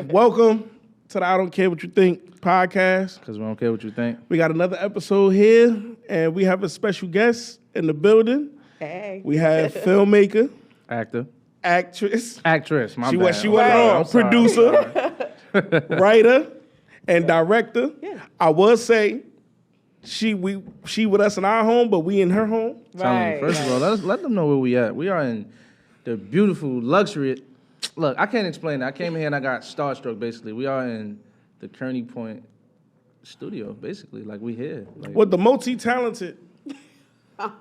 Welcome to the I Don't Care What You Think podcast. Because we don't care what you think. We got another episode here, and we have a special guest in the building. Hey. We have filmmaker, Actor. actress, My she bad. went on, I'm sorry. producer, writer, and director. Yeah. I will say she with us in our home, but we in her home. Telling you, first of all, let them know where we at. We are in the beautiful luxury. Look, I can't explain it. I came here and I got starstruck, basically. We are in the Kearney Point studio, basically. Like, we here. Like, With the multi-talented LA.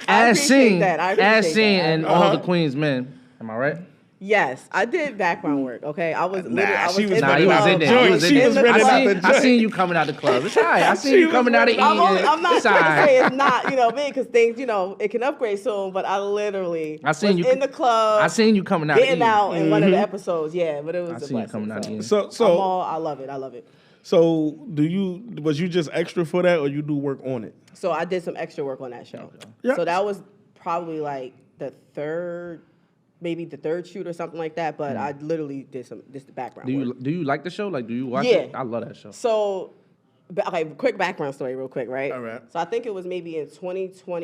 as seen, I appreciate that. and all the Queens men. Am I right? Yes, I did background work. Okay, I was. I was she was in ready the out he the was in there. joint. He was in She there. was ready out the I joint. seen you coming out the club. It's all right. I seen you coming out of eating. I'm not It's trying all to right. say it's not, me, because things, it can upgrade soon. But I literally I seen was you in the club. I seen you coming out getting eating. out in one of the episodes. Yeah, but it was I a seen you blessing. coming out eating. So I love it. I love it. So was you just extra for that, or you do work on it? So I did some extra work on that show. Yeah. So that was probably like maybe the third shoot or something like that. But I literally did the background work. Do you like the show? Like, do you watch Yeah. it? I love that show. So, okay, quick background story real quick, right? All right. So I think it was maybe in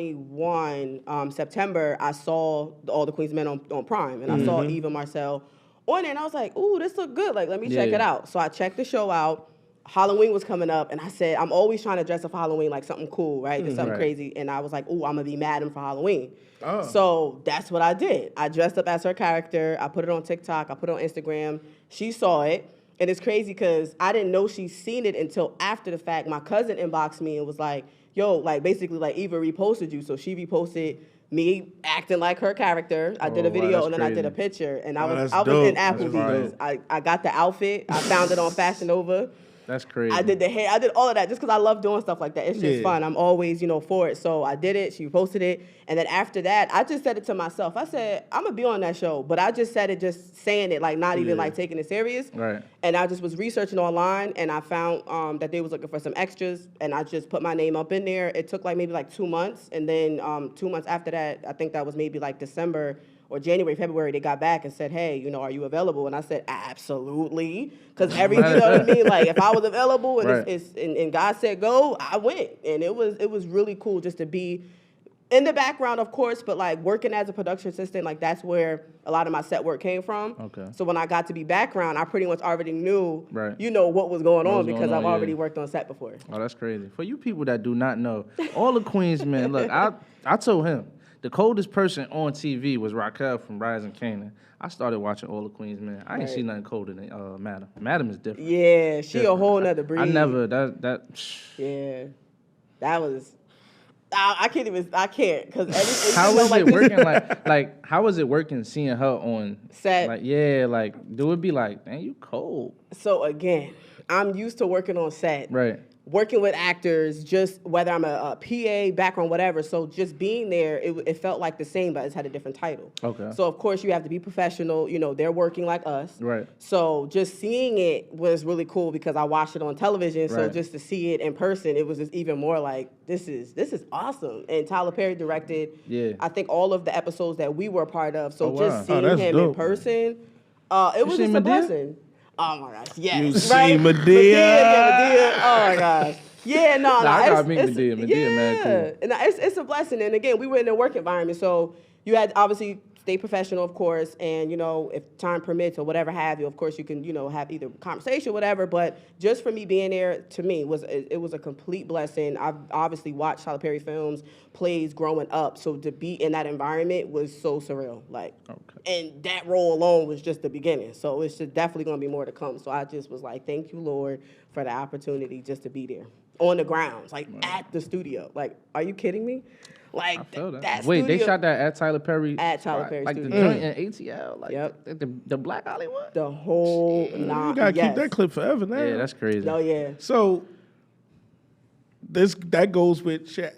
2021, September, I saw all the Queens Men on Prime, and I saw Eva Marcel on it, and I was like, ooh, this look good. Like, let me check Yeah. it out. So I checked the show out. Halloween was coming up, and I said, I'm always trying to dress up for Halloween, like something cool, right? Just something Right. crazy. And I was like, ooh, I'm going to be Madam for Halloween. Oh. So that's what I did. I dressed up as her character. I put it on TikTok. I put it on Instagram. She saw it. And it's crazy because I didn't know she's seen it until after the fact. My cousin inboxed me and was like, yo, like basically like Eva reposted you. So she reposted me acting like her character. I did a wow, video that's and then I did a crazy. picture. And Oh, I was that's in dope. That's Applebee's. I got the outfit. I found it on Fashion Nova. That's crazy. I did the hair. I did all of that just because I love doing stuff like that. It's just Yeah. fun. I'm always, for it. So I did it. She posted it. And then after that, I just said it to myself. I said, I'm going to be on that show. But I just said it just saying it, like not even like taking it serious. Right. And I just was researching online and I found that they was looking for some extras. And I just put my name up in there. It took maybe 2 months. And then 2 months after that, I think that was maybe December or January, February, they got back and said, hey, are you available? And I said, absolutely. Because you know what I mean? Like, if I was available and, Right. and God said go, I went. And it was really cool just to be in the background, of course, but working as a production assistant, that's where a lot of my set work came from. Okay. So when I got to be background, I pretty much already knew, Right. what was going What on was because going I've on, already yeah. worked on set before. Oh, that's crazy. For you people that do not know, all the Queens men, look, I told him, the coldest person on TV was Raquel from Rising Canaan. I started watching all the Queens men. I ain't Right. seen nothing colder than Madam. Madam is different. Yeah, she a Different. whole nother breed. I never, that Yeah, that was. I can't because everything. How was it working? Like, how was it working seeing her on Set. Do it be like, dang, you cold? So again, I'm used to working on set. Right. Working with actors, just whether I'm a PA, background, whatever. So just being there, it felt like the same, but it's had a different title. Okay. So of course you have to be professional. They're working like us. Right. So just seeing it was really cool because I watched it on television. So Right. just to see it in person, it was just even more like this is awesome. And Tyler Perry directed. Yeah. I think all of the episodes that we were a part of. So Oh, wow. just seeing that's him dope. in person, it was seen just a Madea? blessing. Oh my gosh, yes. You see right? Madea? Yeah, Madea. Oh my gosh. Yeah, no, I gotta meet it's- Madea. Madea, mad cool. And it's a blessing. And again, we were in a work environment, so you had to obviously stay professional, of course, and if time permits or whatever have you, of course you can have either conversation, whatever. But just for me being there, to me, it was a complete blessing. I've obviously watched Tyler Perry films, plays growing up, so to be in that environment was so surreal. And that role alone was just the beginning. So it's just definitely going to be more to come. So I just was like, thank you, Lord, for the opportunity just to be there on the grounds, at the studio. Are you kidding me? I feel that. Wait, they shot that at Tyler Perry? At Tyler Perry Like studio. the joint in ATL? Yep. The Black Hollywood? The whole You gotta keep that clip forever now. Yeah, that's crazy. No, yeah. So that goes with Shaq.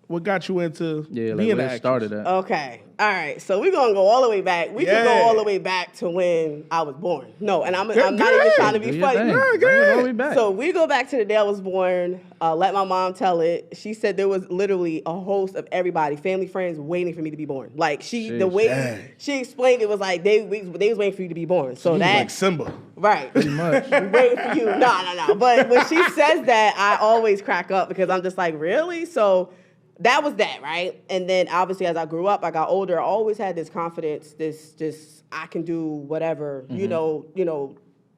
What got you into Yeah, like being where an it started actress? at. Okay. All right, so we're gonna go all the way back. We can go Yeah. all the way back to when I was born. No, and I'm not Go even ahead. trying to Do be your funny. thing. Yeah, go Bring it all ahead. the way back. So we go back to the day I was born. Let my mom tell it. She said there was literally a host of everybody, family, friends, waiting for me to be born. Like the Sheesh. way Dang. she explained it was like they was waiting for you to be born. So You was that like Simba. right. Pretty much. Waiting for you. No. But when she says that, I always crack up because I'm just like, really? So that was that, right? And then obviously as I grew up, I got older, I always had this confidence, this just I can do whatever, you know,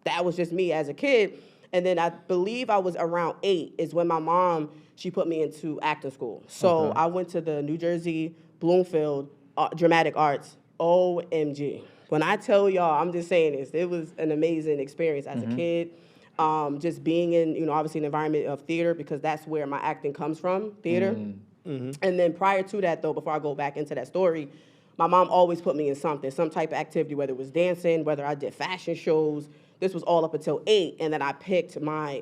that was just me as a kid. And then I believe I was around 8 is when my mom, she put me into acting school. So Okay. I went to the New Jersey Bloomfield Dramatic Arts. OMG. When I tell y'all, I'm just saying this, it was an amazing experience as a kid. Just being in, you know, obviously an environment of theater because that's where my acting comes from, theater. And then prior to that, though, before I go back into that story, my mom always put me in something, some type of activity, whether it was dancing, whether I did fashion shows. This was all up until 8, and then I picked my,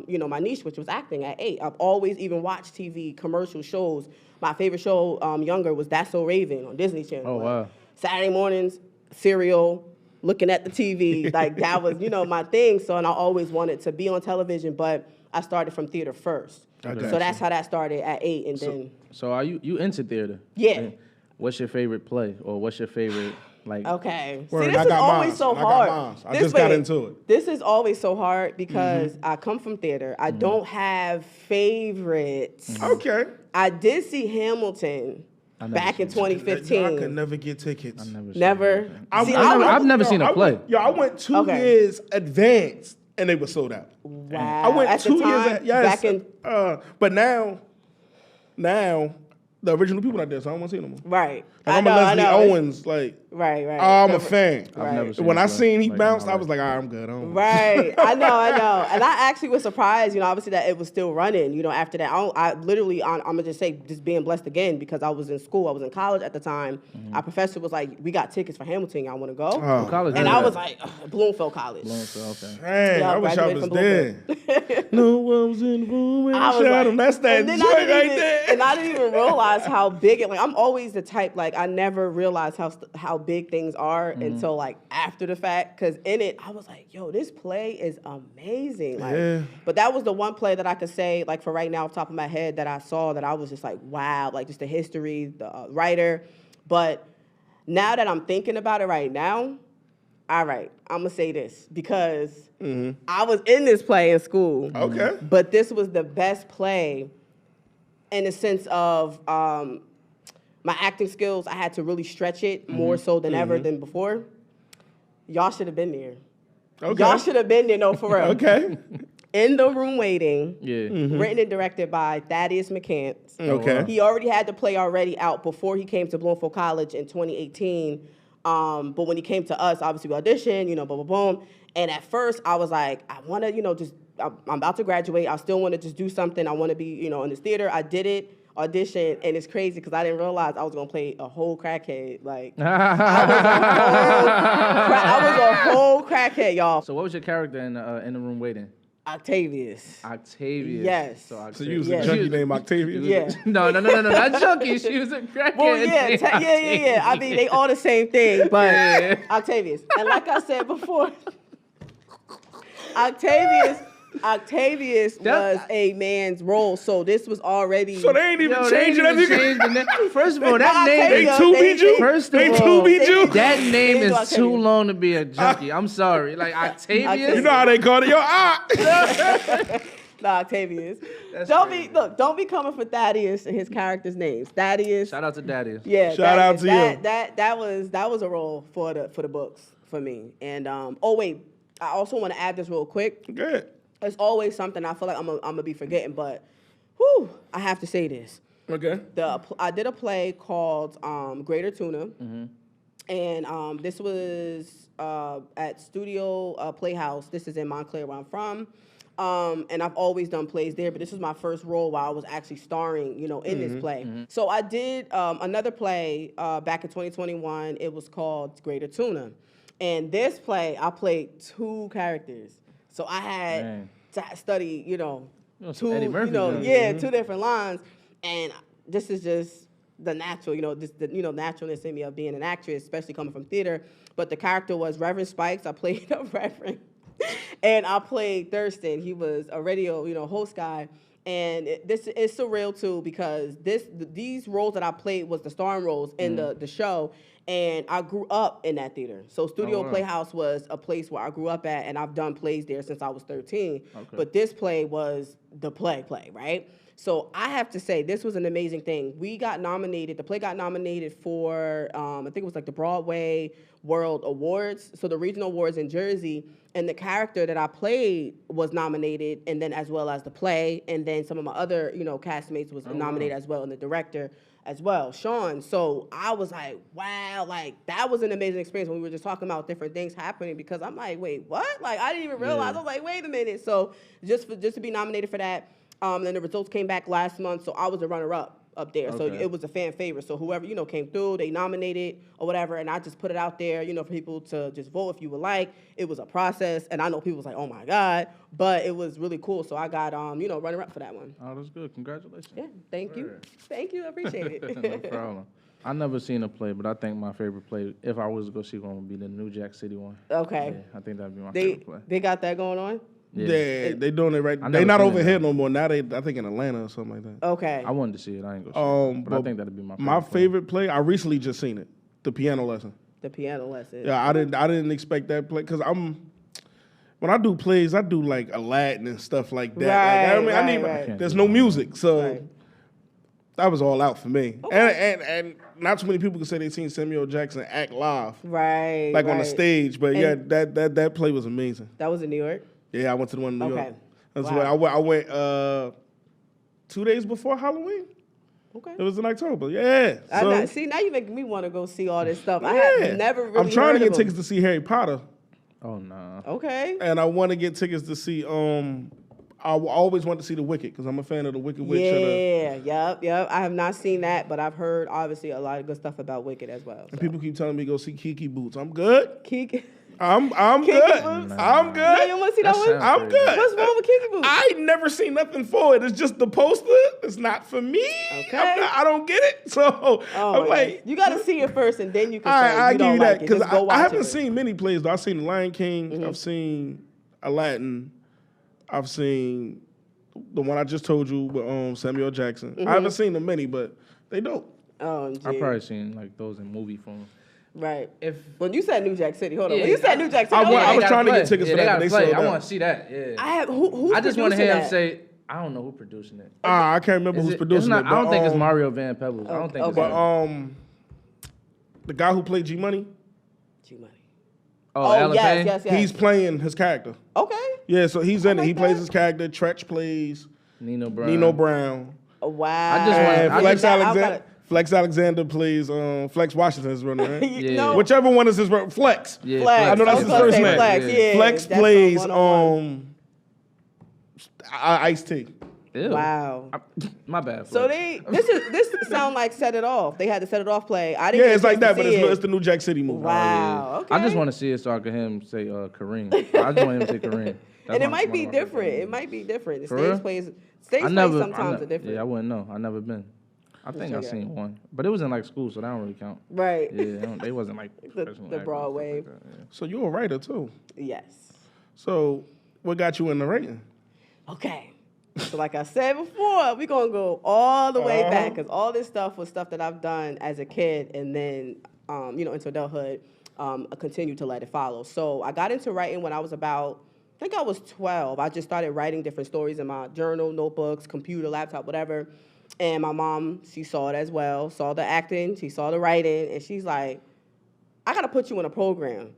you know, my niche, which was acting at 8. I've always even watched TV, commercial shows. My favorite show, younger, was That's So Raven on Disney Channel. Oh, wow. Saturday mornings, cereal, looking at the TV, like that was, you know, my thing. So, and I always wanted to be on television, but I started from theater first. got So you. that's how that started at 8, and then. So are you into theater? Yeah. What's your favorite play, or what's your favorite like? Okay. Word, See, I this is got always mine. so I got hard. mine. I This just got way, into it. This is always so hard because I come from theater. I don't have favorites. Okay. I did see Hamilton never back in seen it. 2015. I could never get tickets. Never. See, I've never seen a play. I went 2 Okay. years advanced and they were sold out. Wow. I went At the 2 years. time, Yes. back in But now the original people not there, so I don't want to see them no more. right. Like I I'm know, a I Leslie know. It's- Owens. Like Right. I'm a fan. I've never seen When a I play seen he like in my bounced, I life. was like, all right, I'm good. I don't Right, I know, and I actually was surprised, you know, obviously that it was still running, you know, after that. I literally, I'm gonna just say, just being blessed again because I was in school, I was in college at the time. Our professor was like, "We got tickets for Hamilton, y'all want to go?" Oh, college and is I that? was like, "Ugh, Bloomfield College." Okay. Dang, Yeah, I wish I graduated was from there. No one was in the room when I I was shot like, him. That's that and then joint I didn't right even, there. and I didn't even realize how big it. Like I'm always the type like I never realize how big things are until like after the fact. Because in it, I was like, "Yo, this play is amazing." Like, Yeah. but that was the one play that I could say like for right now off the top of my head that I saw that I was just like, "Wow!" Like just the history, the writer. But now that I'm thinking about it right now, all right, I'm gonna say this because I was in this play in school. Okay. But this was the best play in the sense of my acting skills. I had to really stretch it more so than ever than before. Y'all should have been there. Okay. Y'all should have been there, no, for real. Okay. In the Room Waiting, Yeah. written and directed by Thaddeus McCants. Okay. He already had the play already out before he came to Bloomfield College in 2018. But when he came to us, obviously we auditioned, you know, boom, boom, boom. And at first I was like, I want to, you know, I'm about to graduate. I still want to just do something. I want to be, you know, in this theater. I did it, auditioned, and it's crazy because I didn't realize I was going to play a whole crackhead. Like, I was a whole crackhead, y'all. So what was your character in the room waiting? Octavius. Octavius. Yes. So So you was Yeah. a junkie named Octavius? Yeah. No, not junkie. She was a crackhead. Well, yeah, named yeah. I mean, they all the same thing, but Yeah. Octavius. And like I said before, Octavius was a man's role, so this was already. So they ain't even Yo, they changing didn't even that. change the name. First of all, No, that I name tell They you, is two they- beat you? First of They all, two beat you? that name They is do too Octavius. long to be a junkie. I'm sorry. Like Octavius. You know how they call it? Yo, No, Octavius. That's Don't crazy. don't be coming for Thaddeus and his character's names. Thaddeus. Shout out to Daddy. Yeah, Shout out to that, you. That was a role for the books for me. And oh wait, I also want to add this real quick. Good. It's always something I feel like I'm gonna be forgetting, but whew, I have to say this. Okay. I did a play called Greater Tuna, and this was at Studio Playhouse. This is in Montclair, where I'm from. And I've always done plays there, but this was my first role while I was actually starring, you know, in this play. So I did another play back in 2021. It was called Greater Tuna. And this play, I played 2 characters. So I had Man. to study, you know, You know, some 2, Eddie Murphy you know, joints. yeah, 2 different lines. And this is just the natural, just the naturalness in me of being an actress, especially coming from theater. But the character was Reverend Spikes. I played a Reverend, and I played Thurston. He was a radio, host guy. And this is surreal too because these roles that I played was the starring roles in the show, and I grew up in that theater. So Studio Playhouse was a place where I grew up at, and I've done plays there since I was 13. Okay. But this play was the play, right? So I have to say this was an amazing thing. We got nominated. The play got nominated for I think it was like the Broadway World Awards, so the regional awards in Jersey. And the character that I played was nominated, and then as well as the play, and then some of my other, castmates was nominated as well, and the director as well, Sean. So I was like, wow, like that was an amazing experience when we were just talking about different things happening because I'm like, wait, what? Like I didn't even realize. I was like, wait a minute. So just to be nominated for that, then the results came back last month, so I was a runner-up up there. So Okay. it was a fan favorite. So whoever, came through, they nominated or whatever, and I just put it out there, for people to just vote if you would like. It was a process, and I know people was like, oh my God, but it was really cool. So I got, runner-up for that one. Oh, that's good. Congratulations. Yeah, thank you. Word. Thank you, I appreciate No it. problem. I never seen a play, but I think my favorite play, if I was to go see one, would be the New Jack City one. Okay. Yeah, I think that'd be my They favorite play. they got that going on? Yeah, they doing it right. I They never not seen over it, here though. no more. Now I think in Atlanta or something like that. Okay. I wanted to see it. I ain't go see it. But I think that'd be my favorite My play. favorite play. I recently just seen it, The Piano Lesson. The piano lesson. Yeah, I didn't expect that play because when I do plays, I do like Aladdin and stuff like that. Like, I need right. there's no music, so Right. that was all out for me. Okay. And not too many people can say they've seen Samuel Jackson act live, Right. like on the right. stage. But And- yeah, that play was amazing. That was in New York? Yeah, I went to the one in New Okay. York. That's Wow. where I went 2 days before Halloween. Okay. It was in October. Yeah. See, now you make me want to go see all this stuff. I yeah. have never really I'm trying to heard get of tickets them. to see Harry Potter, Oh, no. Okay. and I want to get tickets to see. I always want to see The Wicked because I'm a fan of the Wicked Witch. Yep. I have not seen that, but I've heard obviously a lot of good stuff about Wicked as well. And people keep telling me go see Kiki Boots. I'm good. Kiki. I'm Kiki good. Boots? I'm No, good. you want to see that That one? sounds I'm crazy. good. What's wrong with Kiki Boots? I ain't never seen nothing for it. It's just the poster. It's not for me. Okay. I don't get it. So Oh, I'm like, you got to see it first, and then you can. say I you give don't you that like it. because Just go watch I haven't it. seen many plays though. I've seen The Lion King. I've seen Aladdin. I've seen the one I just told you with Samuel Jackson. I haven't seen the many, but they dope. Oh, I've probably seen like those in movie form. right. If When you said New Jack City, hold on. Yeah, When you said New Jack City, I I'm wa- I like, was They trying to gotta get tickets play. for Yeah, that, they but gotta they play. sold I out. want to see that. Yeah. I have who's I just want to hear him that? say, I don't know who producing it. I can't remember who's It's producing not, it. I don't but, think it's Mario Van Peebles. I don't think okay. it's But him. the guy who played G Money, G-Money. Oh, Alan Payne? yes. he's playing his character. Okay. Yeah, so he's in it. like He plays that. his character. Tretch plays Nino Brown. Nino Brown. Oh, wow. I just want- And I Flex Now, I've Alexander. gotta- Flex Alexander plays Flex Washington's runner, right? Yeah. No, Whichever one is his Flex. Yeah, Flex. I know that's was his gonna first say name. Flex, Yeah. yeah. Flex that's plays on 101. Ice T. Ew. Wow. My bad. So Flex. this sound like Set It Off. They had the Set It Off play. I didn't Yeah, get it's a like chance that, to but see it's the New Jack City movie. Wow. Okay. I just want to see it so I can hear him say Kareem. I just want him to say Kareem. That's And it my- might one be of my favorite different. It movies. might be different. The For stage real? plays I never. sometimes are different. Yeah, I wouldn't know. I never been. I think I check it seen one, but it was in like school, so that don't really count. Right. Yeah, they wasn't like The professional actors and stuff Broadway. like that, yeah. So you're a writer too. Yes. So what got you in the writing? Okay. So like I said before, we're going to go all the way back because all this stuff was stuff that I've done as a kid and then, into adulthood, I continued to let it follow. So I got into writing when I was about, I think I was 12. I just started writing different stories in my journal, notebooks, computer, laptop, whatever. And my mom, she saw it as well, saw the acting, she saw the writing, and she's like, I got to put you in a program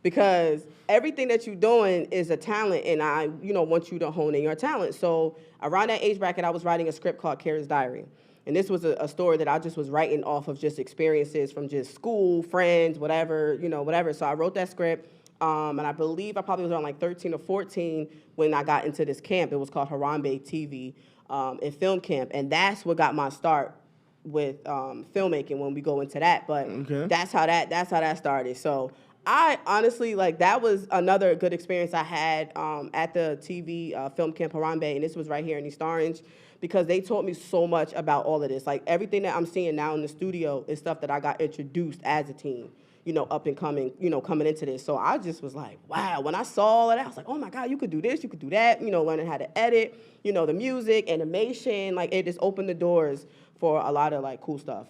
because everything that you're doing is a talent, and I, want you to hone in your talent. So around that age bracket, I was writing a script called Kara's Diary. And this was a story that I just was writing off of just experiences from just school, friends, whatever, whatever. So I wrote that script, and I believe I probably was around like 13 or 14 when I got into this camp. It was called Harambe TV and Film Camp, and that's what got my start with filmmaking when we go into that. But Okay. that's how that started. So I honestly, like, that was another good experience I had at the TV film camp Harambe, and this was right here in East Orange, because they taught me so much about all of this. Like, everything that I'm seeing now in the studio is stuff that I got introduced as a teen, you know, up and coming, you know, coming into this. So I just was like, wow. When I saw all of that, I was like, oh my God, you could do this, you could do that, you know, learning how to edit, you know, the music, animation, like, it just opened the doors for a lot of, like, cool stuff.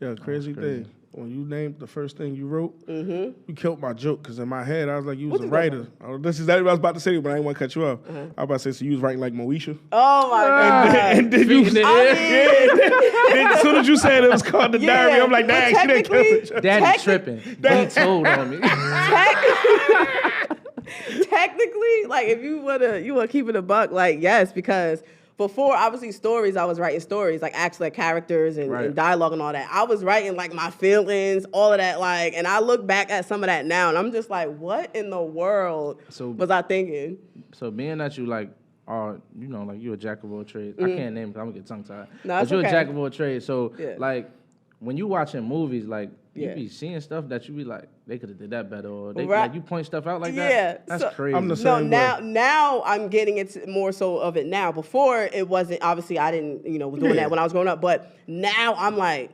Yeah, crazy thing. When you named the first thing you wrote, you killed my joke, because in my head, I was like, you was a writer. This is exactly what I was about to say, but I didn't want to cut you off. I was about to say, so you was writing like Moesha. Oh my God. And then you, then as soon as you said it was called The Diary, I'm like, dang, she didn't kill it. Daddy tripping. He told on me. Technically, like, if you wanna keep it a buck, like, yes, because before, obviously, stories, I was writing stories, like, actually, like, characters and dialogue and all that. I was writing, like, my feelings, all of that, like, and I look back at some of that now, and I'm just like, what in the world was I thinking? So being that you, like, are, you know, like, you're a jack of all trades. I can't name it, I'm going to get tongue-tied. No, but it's you're okay. a jack of all trades. So, like, when you watching movies, like, you Yeah. be seeing stuff that you be like, they could have did that better, or they, Right. like, you point stuff out like Yeah, that. That's so- crazy. I'm the No, same now way. now I'm getting into more so of it now. Before, it wasn't, obviously, I didn't, you know, was doing that when I was growing up, but now I'm like,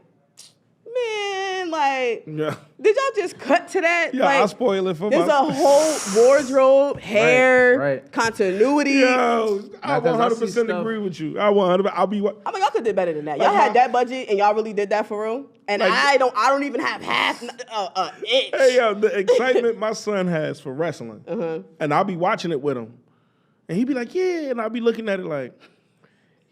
man, like, Yeah. did y'all just cut to that? Yeah, like, I'll spoil it for there's a myself. whole wardrobe, hair, right. continuity. Yo, I Now, 'cause I see 100% stuff- agree with you. I 100%. I'll be what? I'm like, y'all could did better than that. Y'all Like, had that budget and y'all really did that for real. And Like- I don't even have half inch. Hey, yo, the excitement my son has for wrestling, and I'll be watching it with him, and he'd be like, yeah, and I'll be looking at it like,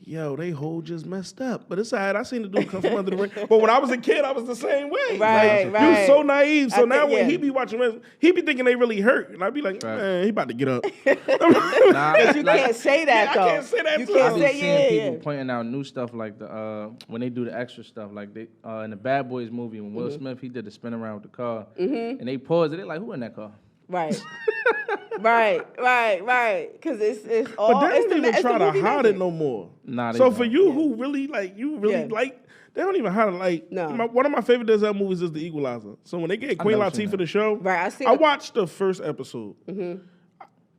yo, they whole just messed up. But it's all right. I seen the dude come from under the ring. But when I was a kid, I was the same way. Right, Like, you was so right. naive. So I now think, when yeah. he be watching wrestling, he be thinking they really hurt. And I'd be like, Right. man, he about to get up. Nah, Because you like, can't say that, Yeah, though. I can't say that You too. I can't be say, seeing people yeah. pointing out new stuff like the when they do the extra stuff, like they in the Bad Boys movie when Will Smith he did the spin around with the car, and they paused it. They're like, "Who in that car?" Right. right. Because it's all. But they it's don't even it's try to movie hide magic. it no more. Nah, they so don't. for you who really like, Yeah. like, they don't even hide it. Like, No. one of my favorite Denzel movies is The Equalizer. So when they get Queen never seen Latifah that. the show, Right, I seen I the- watched the first episode.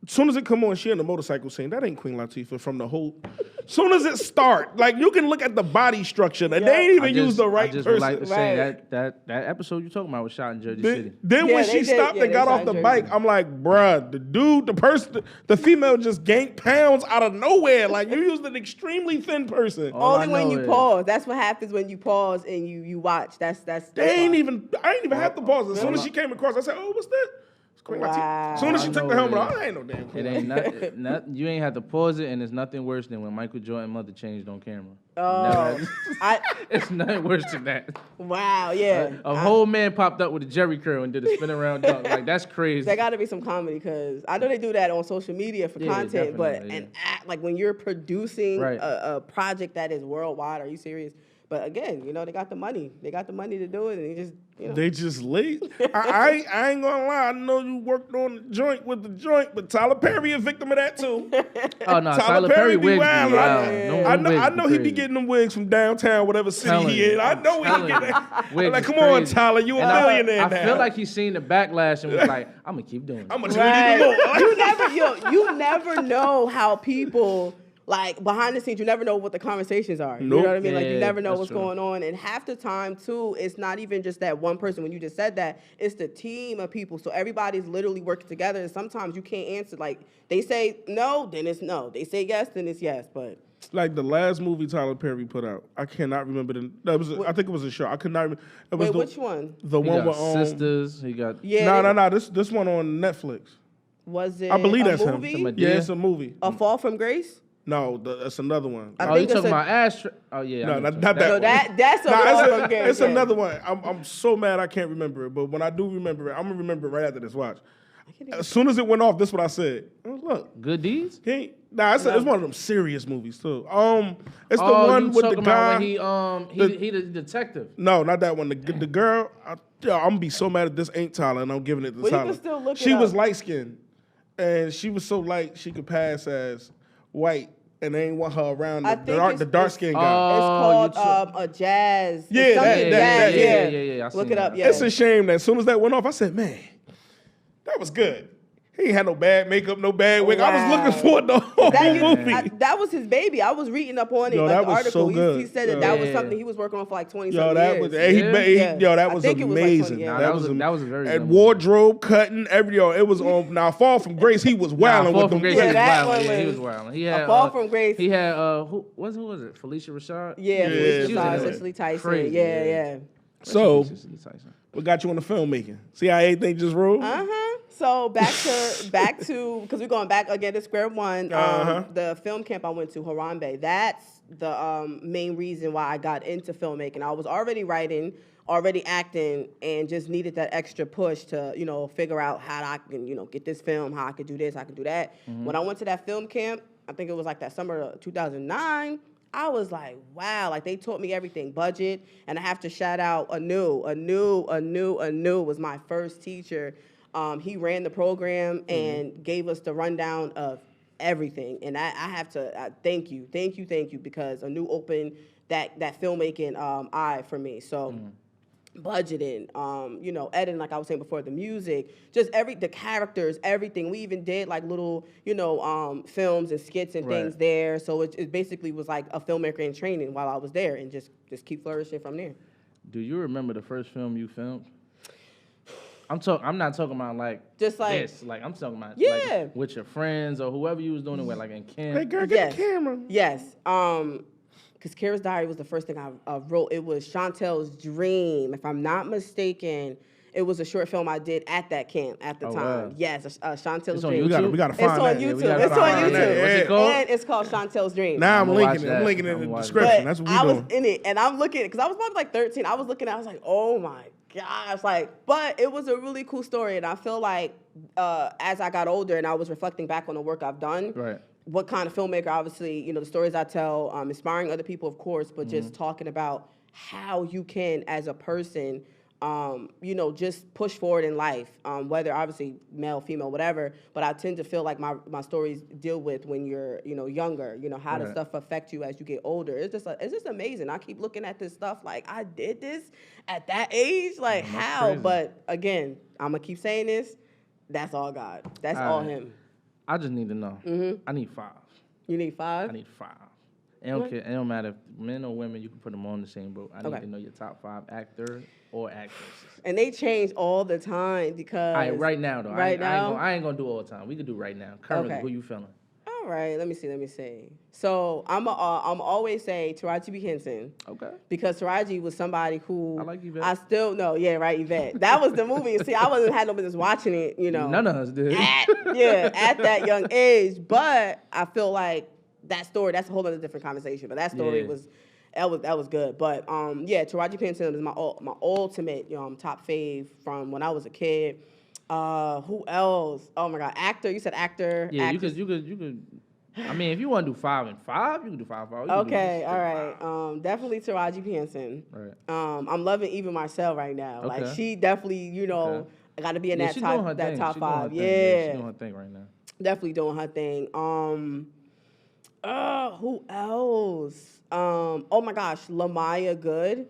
Soon as it come on, she in the motorcycle scene. That ain't Queen Latifah from the whole. Soon as it start, like you can look at the body structure. That they ain't even use the right I just person. would like to say Right. that episode you talking about was shot in Jersey City. Then Yeah, when they she did- stopped yeah, and they got shot off in the Jersey. bike, I'm like, bruh, the dude, the person, the female just gained pounds out of nowhere. Like you used an extremely thin person. All I Only when know you is- pause. That's what happens when you pause and you watch. That's They ain't why. even. I ain't even have to pause. As soon as she came across, I said, "Oh, what's that?" It's Queen Wow. Latifah. As soon as she I took know the helmet it off, is. I ain't no damn Queen It ain't nothing. You ain't have to pause it, and it's nothing worse than when Michael Jordan mother changed on camera. Oh, I It's nothing worse than that. wow, yeah. A whole man popped up with a Jerry curl and did a spin around dunk. Like that's crazy. There got to be some comedy because I know they do that on social media for Yeah, content, but definitely, and act like when you're producing Right. a project that is worldwide. Are you serious? But again, you know they got the money. They got the money to do it, and they just They just late. I ain't gonna lie. I know you worked on the joint with the joint, but Tyler Perry a victim of that too. Oh no, Tyler Perry be wigs be wild. wild. I No wigs know he be crazy. getting them wigs from downtown, whatever city Telling he you, in. I I'm know he telling get you. that. Wigs Like, is come on, crazy. Tyler, you a And millionaire I now. feel like he's seen the backlash and was like, I'm gonna keep doing it. I'm gonna do right. it even more. you never know how people. Like behind the scenes, you never know what the conversations are. You Nope. know what I mean? Like you Yeah, never know that's what's true. going on. And half the time too, it's not even just that one person. When you just said that, it's the team of people. So everybody's literally working together. And sometimes you can't answer. Like they say no, then it's no. They say yes, then it's yes. But Like the last movie Tyler Perry put out, I cannot remember I think it was a show. I could not remember. It was wait, the, which one? The He one got with sisters. He got Yeah. No. This one on Netflix. Was it? I believe a that's him. movie? Somebody- Yeah, Yeah. it's a movie. A Fall from Grace? No, that's another one. I Oh, you think that's talking a- about Ash? Oh yeah. I No, know not what that you're No, one. that's a Nah, Fall from Grace. it's yeah. another one. I'm so mad I can't remember it, but when I do remember it, I'm gonna remember it right after this watch. As soon as it went off, this is what I said. I was, look, Good deeds? he ain't, it's one of them serious movies too. It's the Oh, one you with the talking about guy. when he the detective. No, not that one. The girl. I'm gonna be so mad if this ain't Tyler, and I'm giving it to Well, you Tyler. can still look it she was up. light skinned, and she was so light she could pass as white, and they ain't want her around I the think dark it's- skinned Oh, guy. It's you called a jazz. Yeah, it's something that, jazz, yeah. yeah. I Look seen it up. that. Yeah. It's a shame that as soon as that went off, I said, man, That was good. He ain't had no bad makeup, no bad wig. I was Wow. looking for the whole movie. That was his baby. I was reading up on it, Yo, like that the was article. so good. He said that Yeah. was something he was working on for like 20 Yo, something that years. was yo, that I was think it was like 20 amazing. years. Nah, that was a very good and movie. wardrobe cutting every it was on. Now, Fall from Grace, he was wilding Fall with from them. Grace, Yeah, he was that wilding. one Yeah, he was- was wilding. He had Fall from Grace. He had who was it? Felicia Rashad. Yeah, Yeah, Felicia she was Rashad, in it. Cicely Tyson. Crazy, yeah, yeah. yeah. So, Cicely Tyson. what got you into filmmaking? See how everything just rolled? So back to because we're going back again to square one. The film camp I went to, Harambe. That's the main reason why I got into filmmaking. I was already writing, already acting, and just needed that extra push to figure out how I can get this film, how I could do this, how I could do that. When I went to that film camp, I think it was like that summer of 2009. I was like, wow, like they taught me everything, budget, and I have to shout out Anu was my first teacher. He ran the program and gave us the rundown of everything, and I have to thank you, because Anu opened that filmmaking eye for me. So. Budgeting, editing, like I was saying before, the music, just the characters, everything. We even did like little, films and skits and things there. So it basically was like a filmmaker in training while I was there, and just keep flourishing from there. Do you remember the first film you filmed? I'm not talking about like Just like this. Like I'm talking about Yeah. like with your friends or whoever you was doing it with, like in camp. Hey, girl, get the camera. Yes. Because Kara's Diary was the first thing I wrote. It was Chantel's Dream, if I'm not mistaken. It was a short film I did at that camp at the time. Wow. Yes, Chantel's on Dream. YouTube? We gotta It's find on that. YouTube. we gotta It's on find that. YouTube. What's it called? And it's called Chantel's Dream. Now I'm I'ma linking watch it. that. I'm linking it in I'ma the watch description. But That's what we I doing. was in it, and I'm looking, because I was probably like 13. I was looking at it, I was like, oh my gosh. But it was a really cool story, and I feel like as I got older and I was reflecting back on the work I've done, Right. what kind of filmmaker, obviously, the stories I tell, inspiring other people, of course, but just talking about how you can, as a person, just push forward in life, whether obviously male, female, whatever. But I tend to feel like my stories deal with when you're, younger, how does stuff affect you as you get older. It's just amazing. I keep looking at this stuff like I did this at that age, like how? crazy. But again, I'm gonna keep saying this. That's all God. That's all right. Him. I just need to know. I need 5. You need 5. I need 5. It don't care. It don't matter if men or women. You can put them on the same boat. I need Okay. to know your top 5 actor or actresses. And they change all the time because. All right, right now though. Right now? I ain't gonna do all the time. We could do right now. Currently, Okay. who you feeling? All right, let me see. So I'm always say Taraji B. Henson. Okay. Because Taraji was somebody who I like Yvette. I still know. Yeah, right, Yvette. That was the movie. See, I wasn't had no business watching it. None of us did. at that young age. But I feel like that story. That's a whole other different conversation. But that story Yeah. was good. But Taraji P. Henson is my ultimate top fave from when I was a kid. Who else? Oh my God, actor. You said actor. Yeah, actress. you could. I mean, if you want to do 5 and 5, you can do 5 and 5. Okay, all right. Definitely Taraji P. Henson. Right. I'm loving Eva Marcel right now. Like Okay. she definitely, Okay. got to be in Yeah, that she doing her top thing. top She doing her 5. thing. Yeah, She doing her thing right now. definitely doing her thing. Who else? Oh my gosh, Lamaya Good.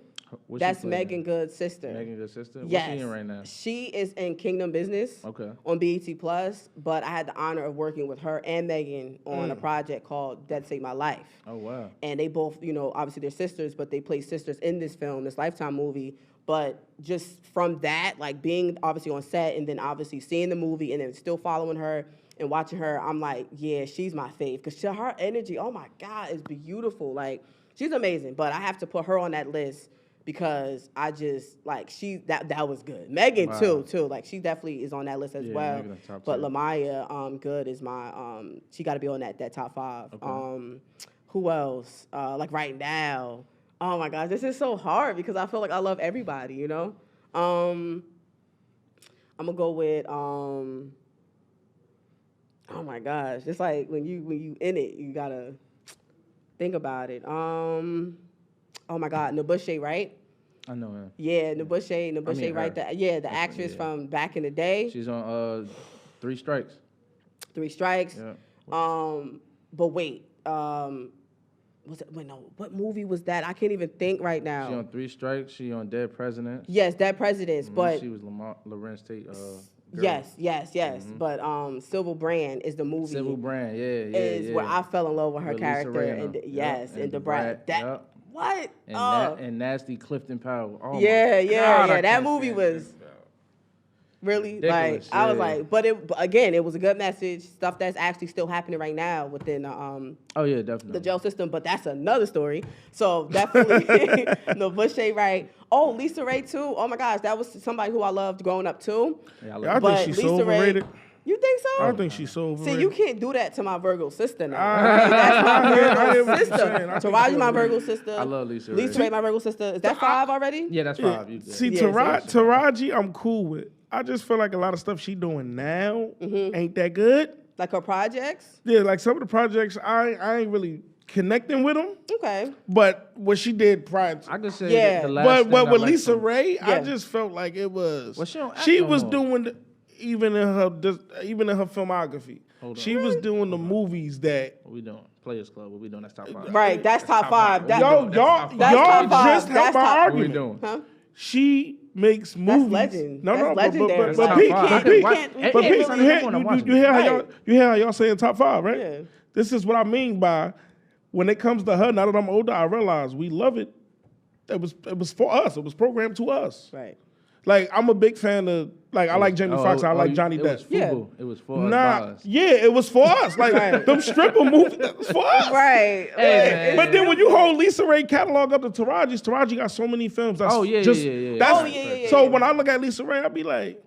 What she That's playing? Megan Good's sister. Megan Good sister. Yes. What's she in right now? She is in Kingdom Business. Okay. On BET Plus, but I had the honor of working with her and Megan on a project called Dead Save My Life. Oh wow. And they both, obviously they're sisters, but they play sisters in this film, this Lifetime movie. But just from that, like being obviously on set and then obviously seeing the movie and then still following her and watching her, I'm like, yeah, she's my fave. Because her energy, oh my God, is beautiful. Like, she's amazing. But I have to put her on that list because I just, like, that was good. Megan, Wow. too. Like, she definitely is on that list as Yeah, well. Megan is top But 10. Lamaya Good is my, she got to be on that top 5. Okay. Who else? Like right now, oh my gosh, this is so hard because I feel like I love everybody, I'm gonna go with oh my gosh, it's like when you in it, you gotta think about it. Oh my God, Nabushe, right? I know her. Yeah, Nabushe, her. right? The actress yeah. from back in the day. She's on 3 Strikes. 3 Strikes. Yeah. But wait, what movie was that? I can't even think right now. She on 3 Strikes. She on Dead Presidents. Yes, Dead Presidents, but she was Lorenz Tate. Yes. But Civil Brand is the movie. Civil Brand, is where I fell in love with her With Lisa character. Rinna. And Yep. and And the the Brat. Brat. That Yep. what? And Nasty Clifton Powell. Oh Yeah, my God, I that can't movie stand was Clifton Powell. really Ridiculous, like I was yeah. like, but again, it was a good message. Stuff that's actually still happening right now within Oh yeah, definitely. the jail system, but that's another story. So definitely, no, Bush ain't right. Oh, Lisa Ray too. Oh my gosh, that was somebody who I loved growing up too. Yeah, Yeah, I But think she's so Lisa Ray- overrated. You think so? I think she's so overrated. See, you can't do that to my Virgo sister now. I- That's my I hear Virgo what you're sister. saying. I think Taraji, she's my Virgo overrated. sister. I love Lisa Ray. Lisa Ray, my Virgo sister. Is that 5 already? Yeah, that's Yeah. 5. You good. See, Yeah, Taraji, I'm cool with. I just feel like a lot of stuff she doing now ain't that good. Like her projects? Yeah, like some of the projects, I ain't really connecting with them. Okay. But what she did prior to, I could say Yeah. the last but thing I with liked Lisa from- Ray, I Yeah. just felt like it was. Well, she don't act she no was more. doing even in her filmography. Hold on. She was doing the movies that What we doing? Players Club. What we doing? That's top 5. Right, that's top 5. That, y'all that's y'all top five. just That's helped my top- argument. What we doing? Huh? She makes movies. legend. No, That's no, legendary. but That's Pete, top five. Pete, Why- can't- we Hey, but can't Pete, hey, really- come on, I'm you watching hear how Right. you hear how y'all saying top 5, right? Yeah. This is what I mean by when it comes to her. Now that I'm older, I realize we love it. It was for us. It was programmed to us. Right. Like I'm a big fan of I like Jamie Foxx. I like Johnny It Depp. was FUBU. It was for us. Nah, by us. yeah, it was for us. Like Right. them stripper movies, that was for us. Right. Hey, Yeah. man. But then when you hold Lisa Ray catalog up to Taraji got so many films. That's Oh, yeah, just, yeah. That's, Oh, yeah. So when I look at Lisa Ray, I be like,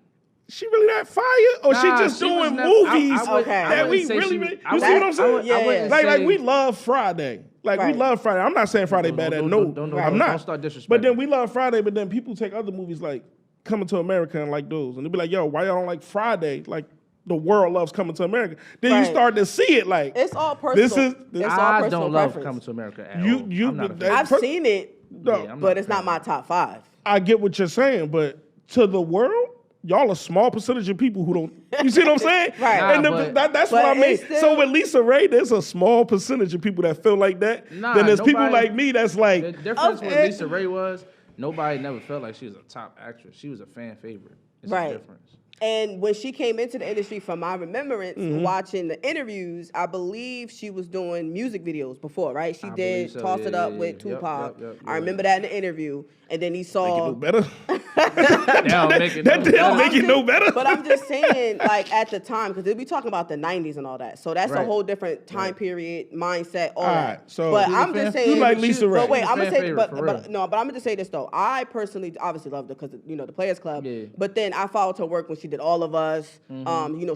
she really that fire, or she Nah, just she was doing never- movies I would- Okay. I that we wouldn't say really, she- really. I You see what I'm wouldn't- saying? Yeah, I wouldn't Like say- we love Friday. Like we Right. love Friday. I'm not saying Friday bad at no. don't- I'm not. don't start disrespecting. But then we love Friday. But then people take other movies like Coming to America and like those, and they be like, "Yo, why y'all don't like Friday? Like the world loves Coming to America." Then you Right. start to see it like It's all personal. This is- it's all I personal don't love preference. Coming to America at You- all. you- I'm not a that- fan. I've seen it, No, Yeah, I'm but a it's not fan. my top 5. I get what you're saying, but to the world, y'all a small percentage of people who don't. You see what I'm saying? Right. And Nah, but- that's but what I mean. it's still- So with Lisa Ray, there's a small percentage of people that feel like that. Nah, then there's people nobody- like me that's like, The difference with Okay. Lisa Ray was nobody never felt like she was a top actress. She was a fan favorite. It's Right. a difference. And when she came into the industry, from my remembrance, Mm-hmm. watching the interviews, I believe she was doing music videos before, right? She I did believe so, Toss yeah, It Up yeah, with yeah. Yep, Tupac. yep, I remember that in the interview. And then he make it saw. no better. Now make it that no didn't better. make it no better. But I'm just saying, like at the time, because we talking about the '90s and all that, so that's a Right. whole different time period, mindset, all All that. right, so- but She's a I'm fan- just saying, You like Lisa Ray. But wait, She's a I'm gonna fan say, favorite, for real. but I'm gonna just say this though. I personally obviously loved her because the Players Club. Yeah. But then I followed her work when she did All of Us.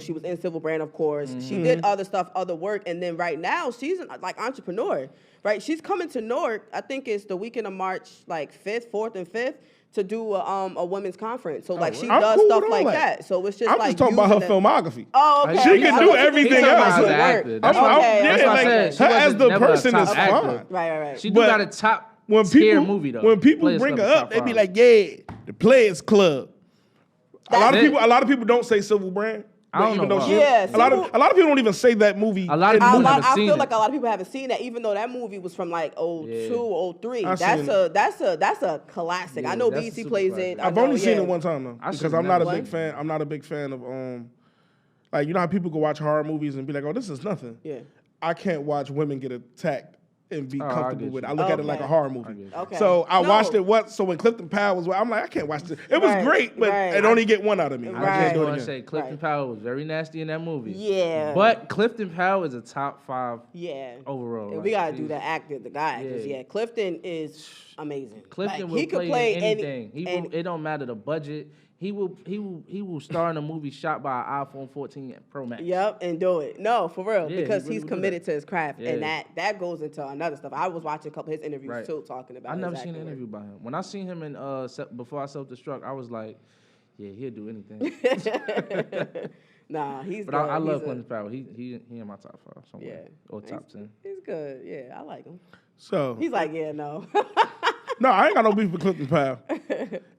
She was in Civil Brand, of course. She did other stuff, other work, and then right now she's an entrepreneur. Right, she's coming to Newark. I think it's the weekend of March, like 5th, 4th, and 5th. To do a women's conference, so like she I'm does cool stuff with all like that. that. So it's just I'm like just talking about her using it- filmography. Oh, okay. She okay. can I do thought you- everything he talking else. about As her an work. actor. I'm, Okay, yeah, That's why I like, said she her as wasn't the never a person top is actor. fine. Right. She do But got a top When tier people movie though. when people Players bring her Club is up, top they be 5. like, "Yeah, the Players Club." A lot That's it. of people don't say Civil Brand. I don't even know though why. Yeah, a lot of people don't even say that movie. A lot of in people movies. haven't I seen feel it. like a lot of people haven't seen that, even though that movie was from like 02, 03. I That's seen a classic. Yeah, I know that's a BET super plays classic. it. I I've know, only seen yeah. it one time though, I because should've I'm not a never big went. fan. I'm not a big fan of like you know how people go watch horror movies and be like, "Oh, this is nothing." Yeah. I can't watch women get attacked and be I comfortable get with it. you. I look at it like a Okay. horror movie. get you. Okay. So I No. watched it once. So when Clifton Powell was, I'm like, I can't watch this. It was Right, great, but right. it only get one out of me. I Right. can't I do it want to again. say Clifton Right. Powell was very nasty in that movie. Yeah. But Clifton Powell is a top 5 Yeah. overall. And we like, gotta do he's- the actor, the guy, because Yeah. Clifton is amazing. Clifton Like, will he could play, play anything. any. It don't matter the budget. He will star in a movie shot by an iPhone 14 Pro Max. Yep, and do it. No, for real, Yeah, he because really he's would do committed that. to his craft, and Yeah. that goes into another stuff. I was watching a couple of his interviews Right. too, talking about. I his never seen an acting interview by him. When I seen him in before I self destruct, I was like, yeah, he'll do anything. work. Nah, he's. But good. I love He's a- Clifton Powell. He in my top 5 somewhere. Yeah. Or top 10. He's good. Yeah, I like him. So He's like, yeah, no. no, I ain't got no beef with Clifton Powell.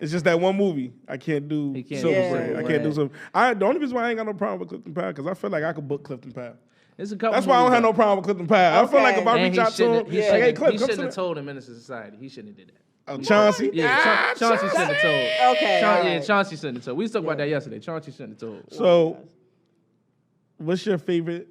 It's just that one movie I can't do. He can't Silver do Brand. Silver I can't do Brand. some. The only reason why I ain't got no problem with Clifton Powell because I feel like I could book Clifton Powell. It's a couple. That's why I don't movies have no that- problem with Clifton Powell. I feel like if I And reach he out to him, shouldn't. like, hey, Cliff, He come shouldn't to have the. told him Minister Society. He shouldn't have did that. Chauncey. Yeah, Chauncey shouldn't have told. Okay. all Yeah, right. Chauncey shouldn't have told. We talked about that yesterday. Chauncey shouldn't have told. So, what's your favorite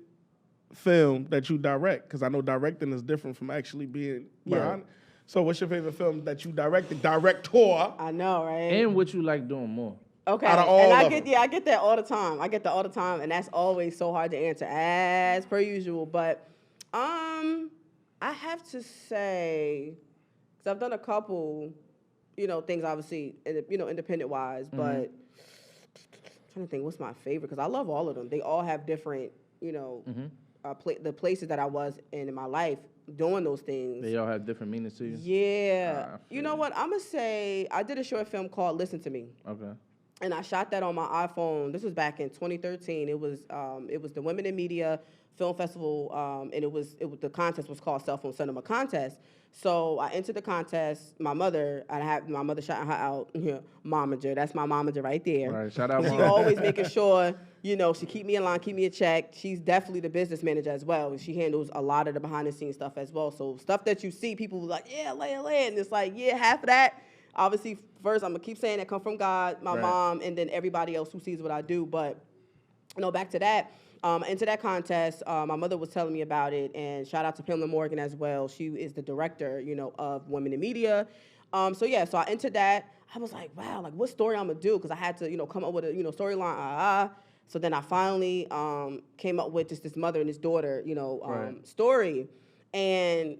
film that you direct? Because I know directing is different from actually being behind. So, what's your favorite film that you directed? Director. I know, right? And what you like doing more? Okay, Out of all and of I get that all the time. I get that all the time, and that's always so hard to answer, as per usual. But I have to say, because I've done a couple, things obviously, independent wise. But I'm trying to think, what's my favorite? Because I love all of them. They all have different, the places that I was in my life doing those things. They all have different meanings to you? Yeah. You know what? I'm going to say I did a short film called Listen to Me. Okay. And I shot that on my iPhone. This was back in 2013. It was the Women in Media Film Festival, and the contest was called Cell Phone Cinema Contest. So I entered the contest. My mother shouting her out. Momager, that's my momager right there. All right, shout out, She Mom. always making sure, she keep me in line, keep me in check. She's definitely the business manager as well. She handles a lot of the behind the scenes stuff as well. So stuff that you see, people like, yeah, lay it, and it's like, yeah, half of that. Obviously, first, I'm going to keep saying that come from God, my mom, and then everybody else who sees what I do. But, back to that, into that contest, my mother was telling me about it, and shout out to Pamela Morgan as well. She is the director, of Women in Media. So I entered that. I was like, wow, like, what story I'm going to do? Because I had to, come up with a, storyline. So then I finally came up with just this mother and this daughter, story. And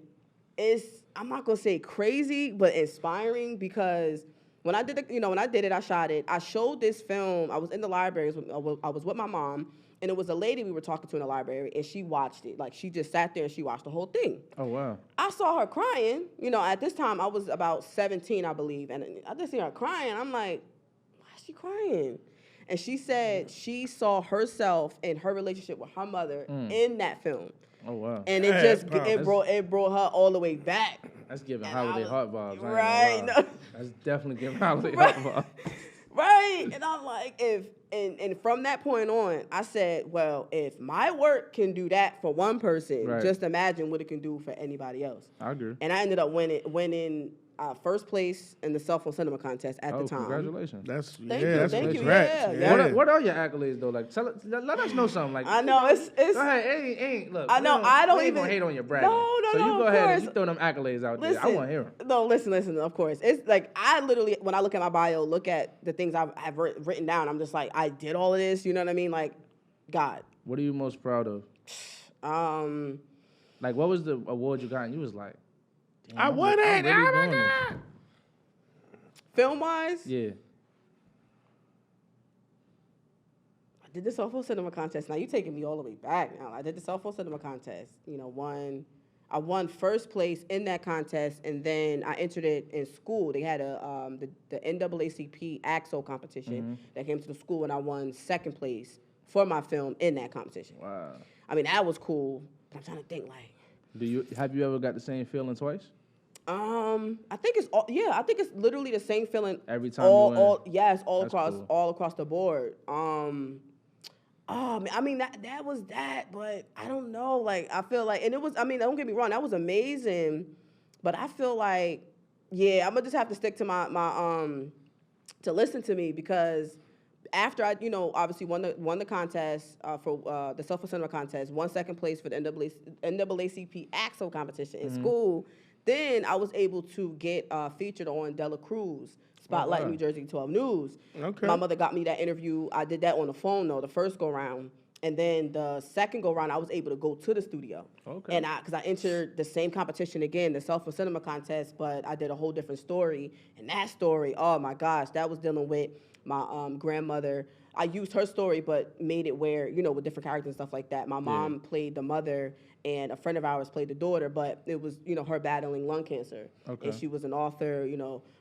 I'm not gonna say crazy, but inspiring, because when I did it, I shot it. I showed this film. I was in the library. I was with my mom, and it was a lady we were talking to in the library, and she watched it. Like, she just sat there and she watched the whole thing. Oh, wow. I saw her crying. At this time I was about 17, I believe, and I just see her crying. I'm like, why is she crying? And she said she saw herself and her relationship with her mother in that film. Oh, wow. And it brought her all the way back. That's giving Holiday Heart vibes. Right. No. That's definitely giving Holiday Heart vibes. Right. And I'm like, and from that point on, I said, well, if my work can do that for one person, just imagine what it can do for anybody else. I agree. And I ended up winning first place in the Cell Phone Cinema Contest at the time. Congratulations. Thank you. Congrats. Yeah. What are your accolades, though? Like, let us know something. Like, I know, it's go ahead. Look, I know, I don't we ain't even gonna hate on your bragging. No, So you go of ahead and course. you throw them accolades out there. I want to hear them. No, listen, of course. It's like, I literally, when I look at my bio, look at the things I've written down, I'm just like, I did all of this, you know what I mean? Like, God. What are you most proud of? Like, what was the award you got and you was like, I won it. really Oh my doing this. God. Film-wise, Yeah. I did the Cell Phone Cinema Contest. Now, you're taking me all the way back now. I did the Cell Phone Cinema Contest. I won first place in that contest, and then I entered it in school. They had the NAACP AXO competition that came to the school, and I won second place for my film in that competition. Wow. I mean, that was cool. But I'm trying to think, like, Have you ever got the same feeling twice? I think it's literally the same feeling Every time you win? all That's across cool. all across the board. I mean that was that, but I don't know. Like, I feel like, and it was, I mean, don't get me wrong, that was amazing, but I feel like, yeah, I'm gonna just have to stick to my to Listen to Me, because after I, obviously won the contest for the Cell Phone Cinema Contest, won second place for the NAACP AXO competition in school. Then I was able to get featured on Dela Cruz Spotlight New Jersey 12 News. Okay. My mother got me that interview. I did that on the phone, though, the first go-round. And then the second go-round, I was able to go to the studio. Okay. And because I entered the same competition again, the Cell Phone Cinema Contest, but I did a whole different story. And that story, oh, my gosh, that was dealing with my grandmother. I used her story, but made it where, with different characters and stuff like that. My mom played the mother, and a friend of ours played the daughter, but it was, her battling lung cancer. Okay. And she was an author,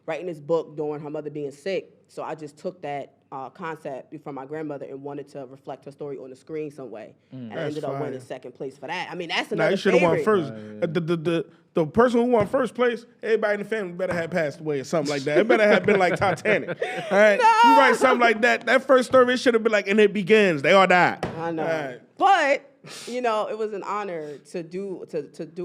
writing this book during her mother being sick. So I just took that concept from my grandmother and wanted to reflect her story on the screen some way. And I That's ended up fire. winning second place for that. I mean, that's Now another you should have won favorite. first. The person who won first place, everybody in the family better have passed away or something like that. It better have been like Titanic. All right, you write something like that. That first story should have been like, and it begins. They all died. I know. All right. But you know, it was an honor to do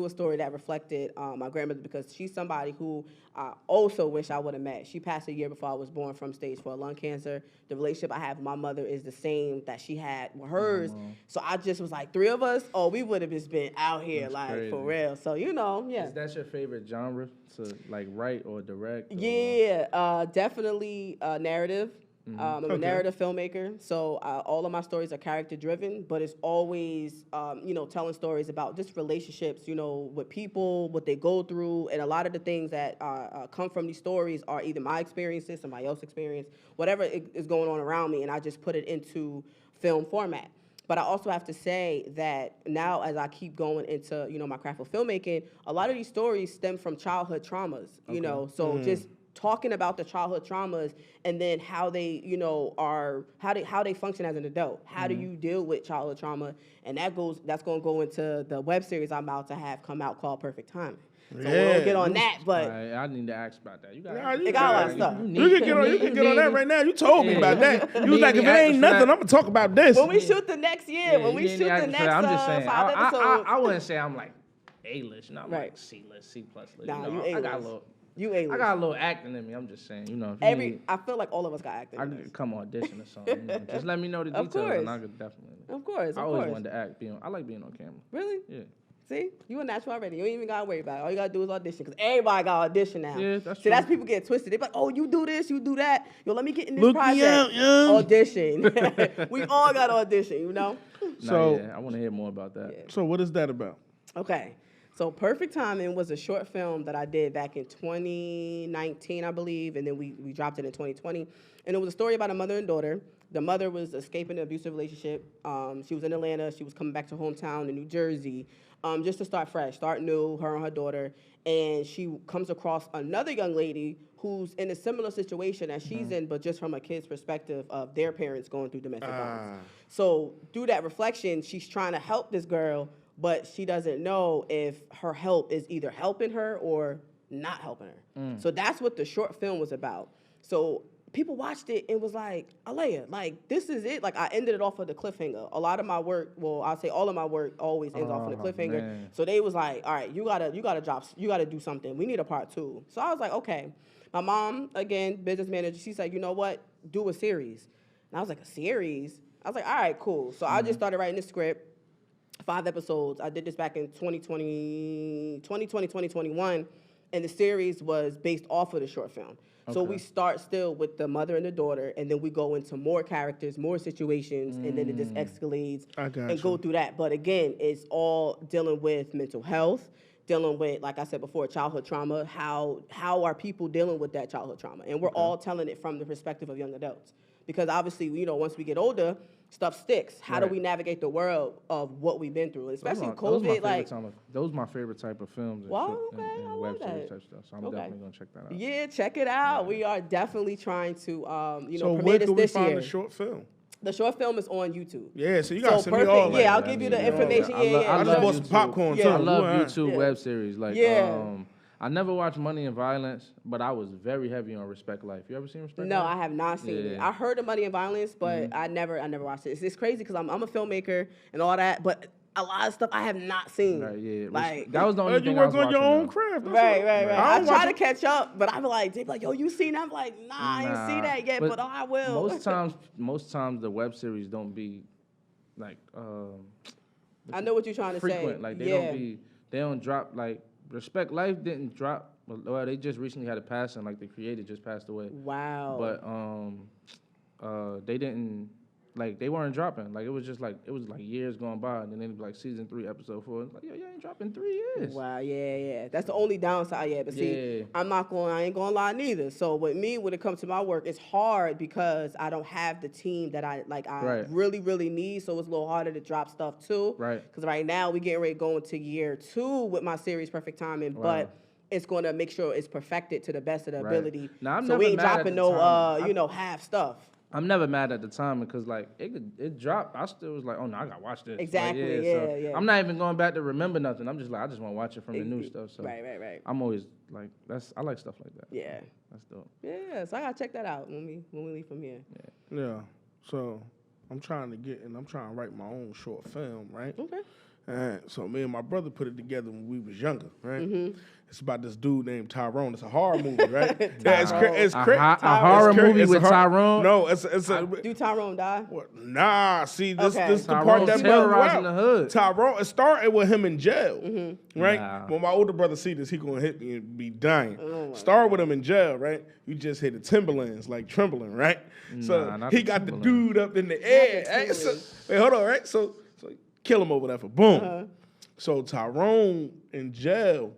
a story that reflected my grandmother, because she's somebody who I also wish I would have met. She passed a year before I was born from stage 4 lung cancer. The relationship I have with my mother is the same that she had with hers. So I just was like, 3 of us, we would have just been out here, That's like, crazy. for real. So, you know, yeah. Is that your favorite genre to like write or direct? Or? Yeah, definitely narrative. I'm a Okay. narrative filmmaker, so all of my stories are character driven, but it's always, you know, telling stories about just relationships, you know, with people, what they go through, and a lot of the things that come from these stories are either my experiences, somebody else's experience, whatever is going on around me, and I just put it into film format. But I also have to say that now, as I keep going into, you know, my craft of filmmaking, a lot of these stories stem from childhood traumas, you know, so just talking about the childhood traumas and then how they, you know, how they function as an adult. How do you deal with childhood trauma? And that's going to go into the web series I'm about to have come out called Perfect Timing. So we Yeah. won't get on that, but I need to ask about that. You got Nah, it got a lot of stuff. You can get on that right now. You told me about that. You was like, if it ain't nothing, I'm gonna talk about this. when we shoot the next year, when we shoot the next I'm just saying. 5 episodes. I wouldn't say I'm like A-list. I'm Right. like C-list, C+. Nah, you know, you I got a A-list. little. You A-list. I got a little acting in me. I'm just saying, you know. If you need, I feel like all of us got acting. I in could us. come audition or something. You know, just let me know the Of details, and course. I could definitely. Of course, I of always course. wanted to act. I like being on camera. Really? Yeah. See, you a natural already. You ain't even gotta worry about it. All you gotta do is audition, because everybody got audition now. Yeah, that's See, that's true. people get twisted. They be like, oh, you do this, you do that. Yo, let me get in this Look me project. out, young. Audition. We all got audition, you know? So- I want to hear more about that. So what is that about? Okay. So Perfect Timing was a short film that I did back in 2019, I believe, and then we dropped it in 2020. And it was a story about a mother and daughter. The mother was escaping an abusive relationship. She was in Atlanta. She was coming back to hometown in New Jersey, just to start fresh, start new, her and her daughter. And she comes across another young lady who's in a similar situation as she's in, but just from a kid's perspective of their parents going through domestic violence. So through that reflection, she's trying to help this girl, but she doesn't know if her help is either helping her or not helping her. So that's what the short film was about. So people watched it and was like, Alea, like, this is it. Like, I ended it off with a cliffhanger. A lot of my work, well, I'll say all of my work always ends off on a cliffhanger. Man. So they was like, all right, you gotta do something. We need a part 2. So I was like, okay. My mom, again, business manager, she's like, you know what? Do a series. And I was like, a series? I was like, all right, cool. So I just started writing the script. 5 episodes. I did this back in 2021, and the series was based off of the short film. So we start still with the mother and the daughter, and then we go into more characters, more situations, and then it just escalates I got and go you. through that. But again, it's all dealing with mental health, dealing with, like I said before, childhood trauma. How are people dealing with that childhood trauma? And we're all telling it from the perspective of young adults. Because obviously, you know, once we get older, stuff sticks. How do Right. we navigate the world of what we've been through? Especially Those COVID, like, those my favorite type of films and, Wow, shit, okay, and I web love series that. type stuff. So I'm Okay. definitely gonna check that out. yeah, check it out. We are definitely trying to, you know, So premiere where this can we this find year. the short film? The short film is on YouTube. Yeah, so you gotta So send me perfect. all that. Yeah, I'll give you the information. I Yeah, love- yeah. I I just love bought some YouTube. popcorn Yeah. too. I love Ooh, YouTube Yeah. web series. Like, Yeah. I never watched Money and Violence, but I was very heavy on Respect Life. You ever seen Respect No, Life? I have not seen it. Yeah. I heard of Money and Violence, but I never watched it. It's crazy because I'm a filmmaker and all that, but a lot of stuff I have not seen. Right, yeah. Like, That was the only You thing I work was on your watching, own though. craft. that's Right, all. right, right. I I don't try watch to catch up, but I be like, they be like, yo, you seen that? I'm like, nah, I ain't see Nah, that yet, but I will. Most times the web series don't be like I know what you're trying to frequent. say. Like they don't drop like Respect Life didn't drop. Well, they just recently had a passing. Like the creator just passed away. Wow. But they didn't like they weren't dropping. Like it was like years going by, and then it'd be like season 3, episode 4. It's like, yo, you ain't dropping 3 years. Wow, yeah. That's the only downside, yeah. But see, Yeah. I ain't gonna lie neither. So with me, when it comes to my work, it's hard because I don't have the team that I Right. really, really need. So it's a little harder to drop stuff too. Right. Because right now we getting ready to go into year 2 with my series Perfect Timing, Wow. but it's gonna make sure it's perfected to the best of the Right. ability. Now, I'm so never we ain't mad at dropping the no timing. half stuff. I'm never mad at the time because like it dropped. I still was like, oh no, I gotta watch this. Like, Exactly, so yeah. I'm not even going back to remember nothing. I'm just like, I just want to watch it from the new Ex- stuff. So Right. I'm always like, I like stuff like that. Yeah. That's dope. Yeah, so I gotta check that out when we leave from here. Yeah. So I'm trying to write my own short film, right? Okay. And so me and my brother put it together when we was younger, right? Mm-hmm. It's about this dude named Tyrone. It's a horror movie, right? Tyrone. It's A crazy. horror movie with Tyrone? No, it's a. Do Tyrone die? What? Nah, see, this Okay. this the part Tyrone's that terrorizing the hood. Tyrone, it started with him in jail, right? Nah. When my older brother see this, he gonna hit me and be dying. Oh Started with him in jail, right? You just hit the Timberlands like trembling, right? So Nah, not he the got the Timberland. dude up in the air. the Right? So, Timberland. wait, hold on, right? So kill him over there for boom. So Tyrone in jail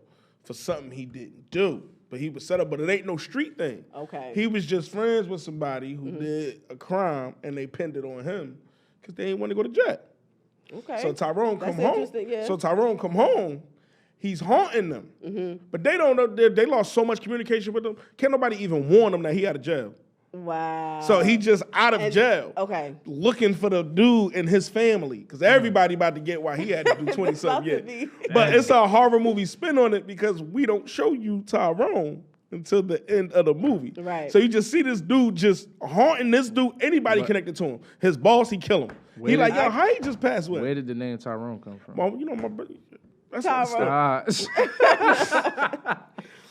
for something he didn't do. But he was set up, but it ain't no street thing. Okay. He was just friends with somebody who did a crime and they pinned it on him because they didn't want to go to jail. Okay. So Tyrone That's come home. interesting, yeah. So Tyrone come home. He's haunting them. But they don't know, they lost so much communication with him. Can't nobody even warn him that he out of jail. Wow. So he just out of jail. Okay. Looking for the dude and his family. Because everybody about to get why he had to do 20 It's about something to years. be. But it's a horror movie spin on it because we don't show you Tyrone until the end of the movie. Right. So you just see this dude just haunting this dude, anybody connected to him. His boss, he kill him. Where He did- like, yo, how he just passed away? Where did the name Tyrone come from? Well, you know, my brother. That's Tyrone.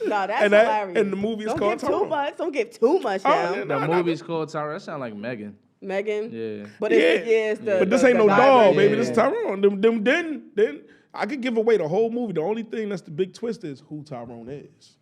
No, that's And that- hilarious. and the movie is Don't called give too Tyrone. much. Don't give too much Oh, now. yeah, The movie's called Tyrone. That sound like Megan. Megan. Yeah. But Yeah. it's the. But this the- ain't the no guy dog, version. baby. This is Tyrone. Then I could give away the whole movie. The only thing that's the big twist is who Tyrone is.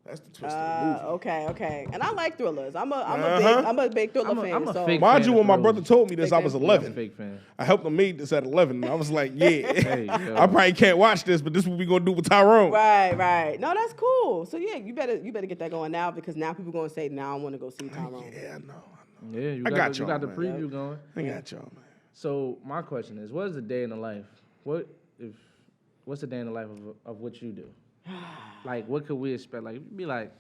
That's the twist of the movie. Okay. And I like thrillers. I'm Uh-huh. a big thriller I'm a fan. so fake Mind fan you, of when my thrillers. brother told me this, I Big was fan. I'm a 11. fake fan. I helped him make this at 11. And I was like, yeah, Hey, yo. I probably can't watch this, but this is what we gonna do with Tyrone. Right. No, that's cool. So yeah, you better get that going now because now people gonna say, now I want to go see Tyrone. Yeah, I know. Yeah, you I got, got the, y'all, you got the man. preview going. I got y'all, man. So my question is, what is the day in the life? What's the day in the life of what you do? Like, what could we expect? Like, you'd be like,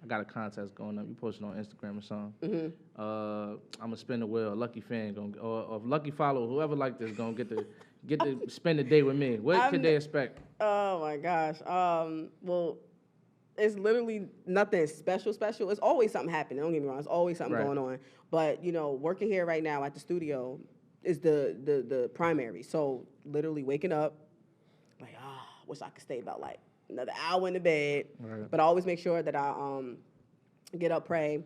I got a contest going up. You post it on Instagram or something. I'm gonna spin the wheel. A lucky fan or lucky follower, whoever like this, gonna get to spend the day with me. What could they expect? Oh my gosh. Well, it's literally nothing special. It's always something happening. Don't get me wrong. It's always something Right. going on. But working here right now at the studio is the primary. So literally waking up, like, wish I could stay about like another hour in the bed. Right. But I always make sure that I get up, pray,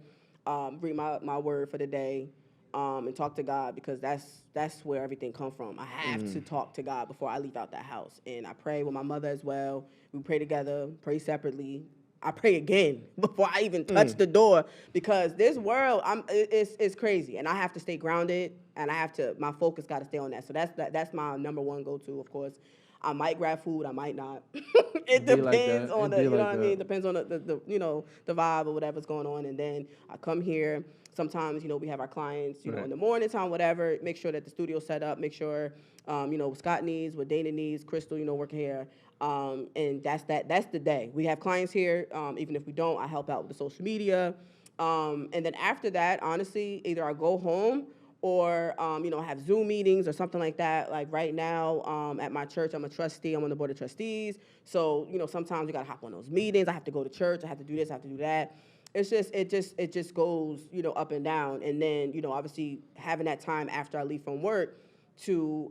read my word for the day, and talk to God because that's where everything comes from. I have to talk to God before I leave out that house, and I pray with my mother as well. We pray together, pray separately. I pray again before I even touch the door because this world, it's crazy, and I have to stay grounded, and my focus got to stay on that. So that's my number one go-to, of course. I might grab food, I might not. It Be like depends that. on It the, be you know like what I that. mean? It depends on the vibe or whatever's going on. And then I come here. Sometimes, we have our clients, Right. in the morning time, whatever. Make sure that the studio's set up. Make sure, what Scott needs, what Dana needs, Crystal, working here. And that's the day. We have clients here. Even if we don't, I help out with the social media. And then after that, honestly, either I go home or, have Zoom meetings or something like that. Like right now at my church, I'm a trustee. I'm on the board of trustees. So, sometimes you got to hop on those meetings. I have to go to church. I have to do this. I have to do that. It's just, it just goes, up and down. And then, obviously having that time after I leave from work to,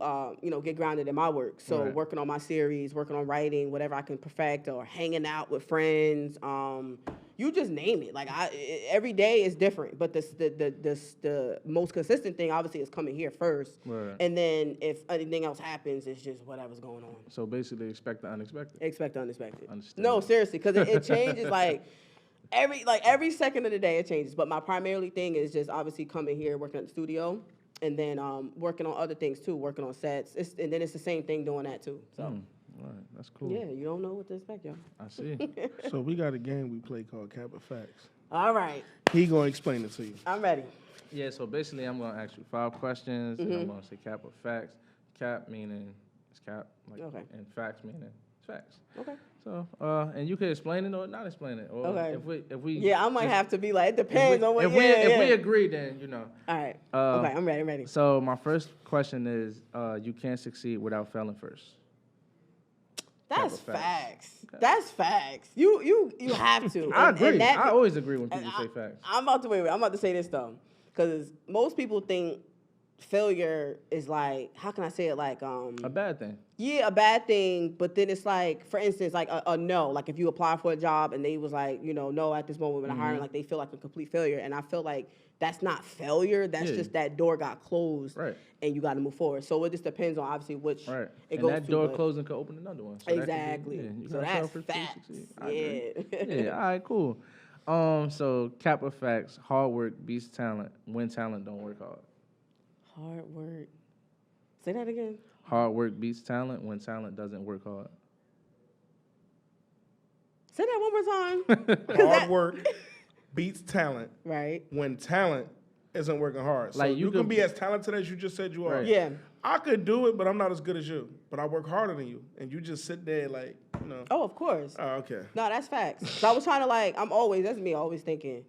get grounded in my work. So Right. working on my series, working on writing, whatever I can perfect, or hanging out with friends. You just name it. Like every day is different, but the most consistent thing obviously is coming here first. Right. And then if anything else happens, it's just whatever's going on. So basically, expect the unexpected. Expect the unexpected. Understand. No, seriously, because it changes like every second of the day it changes. But my primarily thing is just obviously coming here, working at the studio, and then working on other things too, working on sets. And then it's the same thing doing that too. So All right, that's cool. yeah, you don't know what to expect, y'all. I see. So we got a game we play called Cap or Facts. All right, He gonna explain it to you. I'm ready. Yeah, so basically I'm gonna ask you 5 questions, and I'm gonna say cap or facts. Cap meaning it's cap, like, Okay. and facts meaning it's facts. Okay. So, and you can explain it or not explain it. Or Okay. if we Yeah, I might just- have to be like, it if depends we, on what. if we agree, then All right. Uh, Okay, I'm ready. So my first question is, you can't succeed without failing first. That's Cap or facts? facts. That's facts. You have to. I And- agree. and I always agree when and people say facts. I'm about to say this though, because most people think failure is like, how can I say it? Like, A bad thing. yeah, a bad thing, but then it's like, for instance, like a no. Like if you apply for a job and they was like, no, at this moment when I'm hiring, like they feel like a complete failure. And I feel like that's not failure. That's just that door got closed, Right. and you got to move forward. So it just depends on obviously which Right. it And goes that to. door but- closing could open another one. So Exactly. you So gotta that's fail first to facts. succeed. I agree. Yeah. Yeah, all right, cool. So Kappa facts, hard work beats talent when talent don't work hard. Hard work. Say that again. Hard work beats talent when talent doesn't work hard. Say that one more time. Hard work beats talent Right. when talent isn't working hard. So Like, you you can could- be as talented as you just said you are. Right. Yeah. I could do it, but I'm not as good as you. But I work harder than you, and you just sit there like, Oh, of course. oh, okay. No, that's facts. So I was trying to that's me always thinking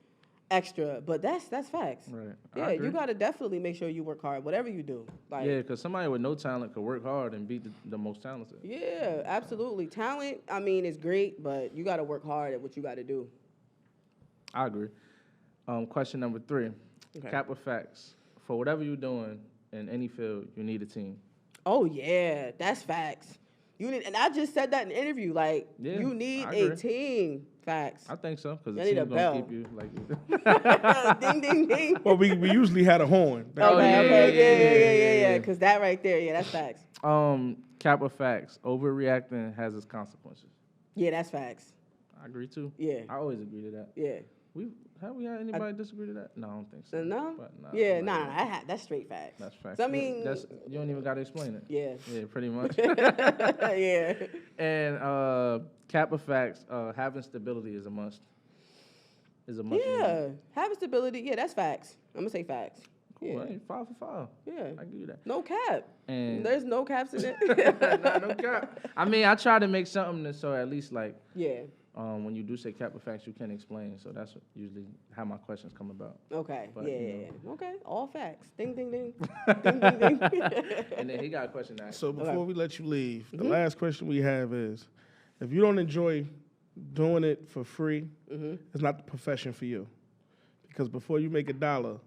extra, but that's facts. Right. I Yeah, agree. you got to definitely make sure you work hard, whatever you do. Like, Yeah, because somebody with no talent could work hard and beat the most talented. yeah, absolutely. Talent, I mean, is great, but you got to work hard at what you got to do. I agree. Question number 3. Okay. Kappa facts. For whatever you're doing in any field, you need a team. Oh yeah, that's facts. You need, and I just said that in the interview. Like, Yeah, you need I a agree. team. Facts. I think so, because the I need a team's going to bell. keep you like Ding ding ding. Well, we usually had a horn. Oh, Okay, yeah, okay, yeah. yeah. Because that right there, yeah, that's facts. Kappa facts. Overreacting has its consequences. Yeah, that's facts. I agree too. Yeah. I always agree to that. Yeah. Have we had anybody disagree to that? No, I don't think so. No? But Yeah, I'm nah, like, that's straight facts. That's facts. So, I mean, that's you don't even got to explain it. yeah. Yeah, pretty much. Yeah. And Kappa facts. Having stability is a must. Yeah. Having stability, yeah, that's facts. I'm going to say facts. Cool. Yeah. Hey, 5 for 5. Yeah. I give you that. No cap. And There's no caps in it. nah, no cap. I mean, I try to make something that so at least like Yeah. when you do say Kappa facts, you can explain. So that's usually how my questions come about. Okay. But, yeah, you yeah, know. yeah. Okay. All facts. Ding, ding, ding. Ding, ding, ding. And then he got a question to ask. So before we let you leave, the Mm-hmm. last question we have is, if you don't enjoy doing it for free, Mm-hmm. it's not the profession for you. Because before you make $1,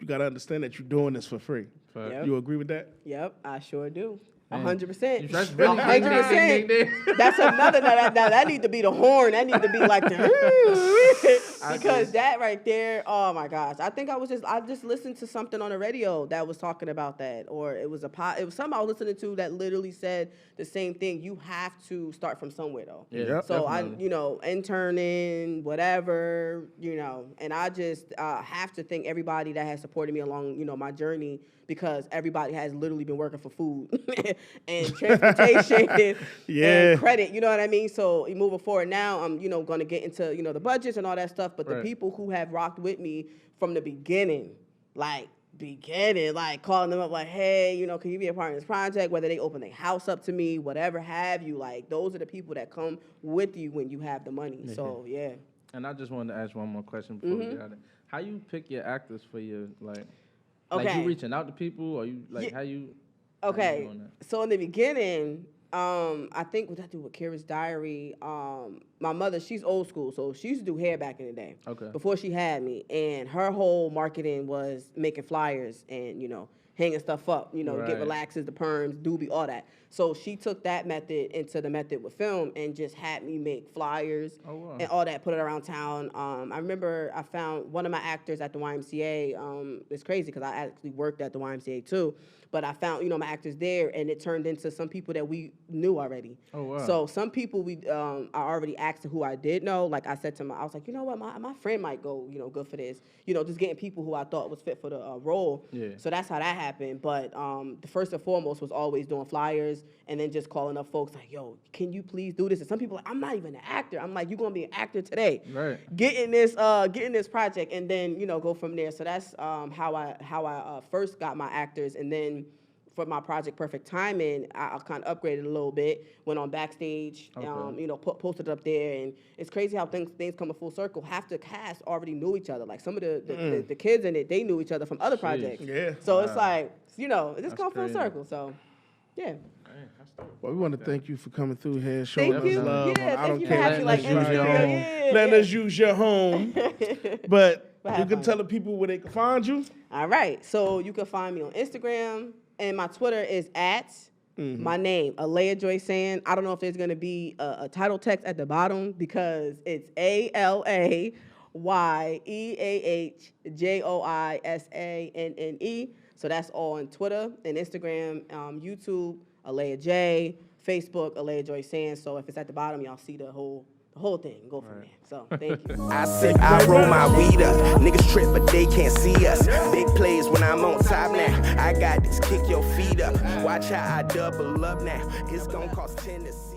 you got to understand that you're doing this for free. Fact. Yep. You agree with that? Yep, I sure do. Man, 100%. That's really ding, ding, ding, ding, ding. That's another. That need to be the horn. That need to be like the because that right there. Oh my gosh! I think I just listened to something on the radio that was talking about that, or it was something I was listening to that literally said the same thing. You have to start from somewhere though. Yeah, Yep. So definitely. interning, whatever, and I just have to thank everybody that has supported me along, my journey, because everybody has literally been working for food and transportation Yeah. and credit, you know what I mean? So moving forward now, I'm, going to get into, the budgets and all that stuff, but the Right. people who have rocked with me from the beginning, like calling them up like, hey, can you be a part of this project? Whether they open their house up to me, whatever have you, like those are the people that come with you when you have the money. So yeah. And I just wanted to ask one more question before we got it. How you pick your actors for your like Okay. you reaching out to people or you like Yeah. how you Okay, doing that? so in the beginning, I think what I do with Kira's Diary, my mother, she's old school, so she used to do hair back in the day. Okay. Before she had me, and her whole marketing was making flyers and hanging stuff up, get Right. relaxes, the perms, doobie, all that. So she took that method into the method with film and just had me make flyers Oh, wow. and all that, put it around town. I remember I found one of my actors at the YMCA. It's crazy because I actually worked at the YMCA too. But I found, my actors there, and it turned into some people that we knew already. Oh, wow. So some people I already asked who I did know. Like I said to I was like, you know what, my friend might go, good for this. Just getting people who I thought was fit for the role. Yeah. So that's how that happened. But the first and foremost was always doing flyers and then just calling up folks like, yo, can you please do this? And some people like, I'm not even an actor. I'm like, you're gonna be an actor today. Right. Getting this project, and then go from there. So that's how I first got my actors, and then for my project Perfect Timing, I kind of upgraded a little bit. Went on Backstage, Okay. posted up there, and it's crazy how things come a full circle. Half the cast already knew each other. Like some of the kids in it, they knew each other from other projects. Yeah. So it's like it just That's come full crazy. circle. So yeah. Man, that's dope. Well, we want to thank you for coming through here, showing Thank us you. love. Yeah, I thank don't you for care. having me, Letting like, us in use the your studio. home. Yeah, Letting yeah. us use your home. But You can tell the people where they can find you. All right. So you can find me on Instagram, and my Twitter is at my name, Alea Joy Sand. I don't know if there's going to be a title text at the bottom because it's ALAYEAHJOISANNE. So that's all on Twitter and Instagram, YouTube, Alea J, Facebook, Alea Joy Sand. So if it's at the bottom, y'all see the whole thing. Go from there. So thank you. I said I roll my weed up. Niggas trip, but they can't see us. Big plays when I'm on top now. I got this, kick your feet up. Watch how I double up now. It's gonna cost 10 to 6.